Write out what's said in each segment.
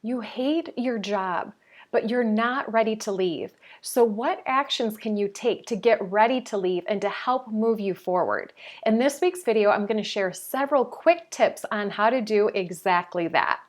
You hate your job, but you're not ready to leave. So what actions can you take to get ready to leave and to help move you forward? In this week's video, I'm going to share several quick tips on how to do exactly that.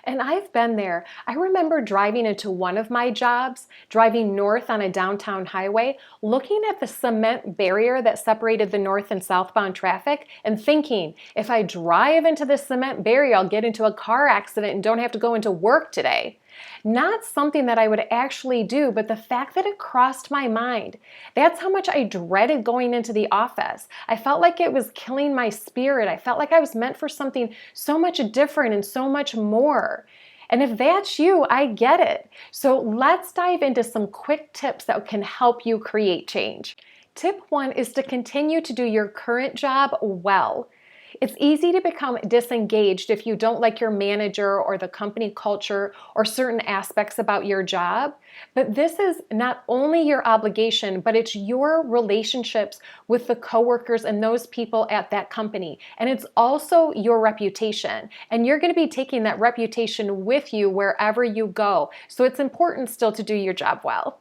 And I've been there. I remember driving into one of my jobs, driving north on a downtown highway, looking at the cement barrier that separated the north and southbound traffic and thinking, if I drive into this cement barrier, I'll get into a car accident and don't have to go into work today. Not something that I would actually do, but the fact that it crossed my mind. That's how much I dreaded going into the office. I felt like it was killing my spirit. I felt like I was meant for something so much different and so much more. And if that's you, I get it. So let's dive into some quick tips that can help you create change. Tip 1 is to continue to do your current job well. It's easy to become disengaged if you don't like your manager or the company culture or certain aspects about your job. But this is not only your obligation, but it's your relationships with the coworkers and those people at that company. And it's also your reputation. And you're going to be taking that reputation with you wherever you go. So it's important still to do your job well.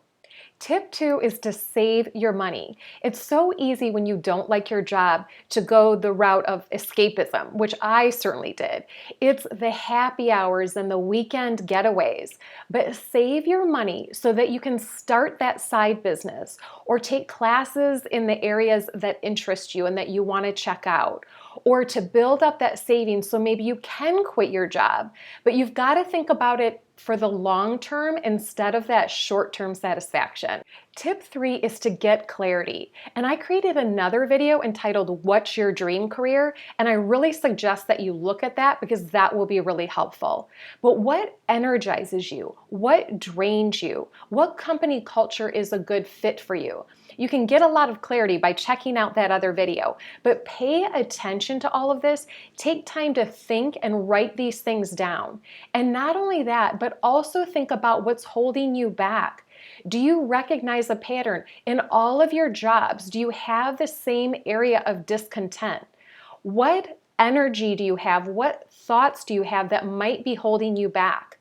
Tip 2 is to save your money. It's so easy when you don't like your job to go the route of escapism, which I certainly did. It's the happy hours and the weekend getaways. But save your money so that you can start that side business or take classes in the areas that interest you and that you want to check out, or to build up that savings so maybe you can quit your job. But you've got to think about it for the long term instead of that short-term satisfaction. Tip 3 is to get clarity. And I created another video entitled What's Your Dream Career? And I really suggest that you look at that because that will be really helpful. But what energizes you? What drains you? What company culture is a good fit for you? You can get a lot of clarity by checking out that other video, but pay attention to all of this. Take time to think and write these things down. And not only that, but also think about what's holding you back. Do you recognize a pattern in all of your jobs? Do you have the same area of discontent? What energy do you have? What thoughts do you have that might be holding you back?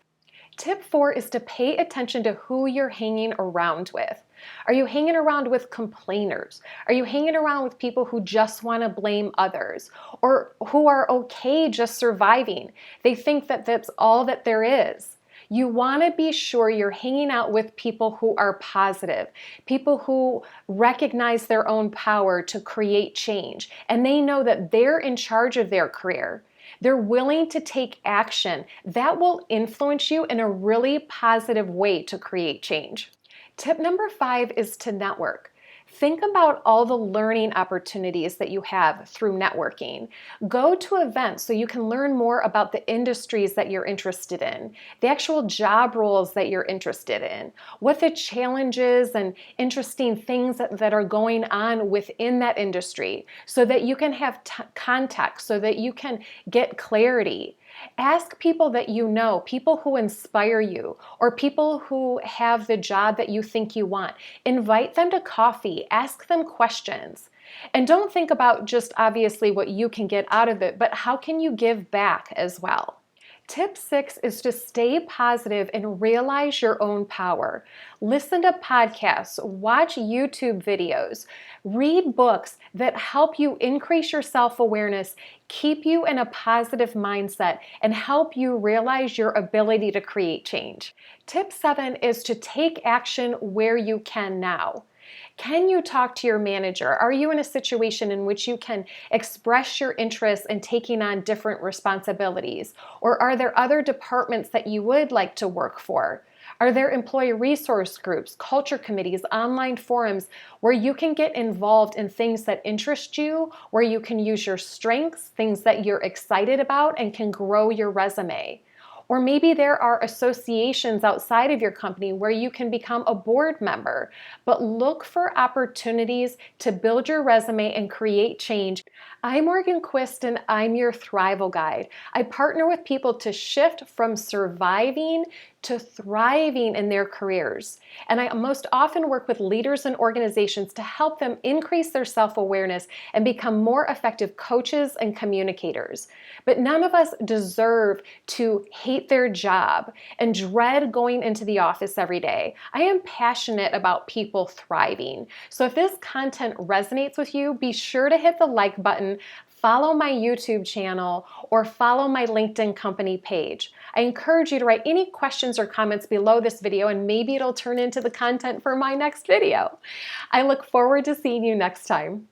Tip 4 is to pay attention to who you're hanging around with. Are you hanging around with complainers? Are you hanging around with people who just want to blame others or who are okay just surviving? They think that that's all that there is. You want to be sure you're hanging out with people who are positive, people who recognize their own power to create change, and they know that they're in charge of their career. They're willing to take action. That will influence you in a really positive way to create change. Tip number 5 is to network. Think about all the learning opportunities that you have through networking. Go to events so you can learn more about the industries that you're interested in, the actual job roles that you're interested in, what the challenges and interesting things that are going on within that industry so that you can have context, so that you can get clarity. Ask people that you know, people who inspire you, or people who have the job that you think you want. Invite them to coffee, ask them questions. And don't think about just obviously what you can get out of it, but how can you give back as well? Tip 6 is to stay positive and realize your own power. Listen to podcasts, watch YouTube videos, read books that help you increase your self-awareness, keep you in a positive mindset, and help you realize your ability to create change. Tip 7 is to take action where you can now. Can you talk to your manager? Are you in a situation in which you can express your interest in taking on different responsibilities? Or are there other departments that you would like to work for? Are there employee resource groups, culture committees, online forums where you can get involved in things that interest you, where you can use your strengths, things that you're excited about, and can grow your resume? Or maybe there are associations outside of your company where you can become a board member, but look for opportunities to build your resume and create change. I'm Morgan Quist and I'm your Thrival Guide. I partner with people to shift from surviving to thriving in their careers. And I most often work with leaders and organizations to help them increase their self-awareness and become more effective coaches and communicators. But none of us deserve to hate hate their job and dread going into the office every day. I am passionate about people thriving. So if this content resonates with you, be sure to hit the like button, follow my YouTube channel, or follow my LinkedIn company page. I encourage you to write any questions or comments below this video, and maybe it'll turn into the content for my next video. I look forward to seeing you next time.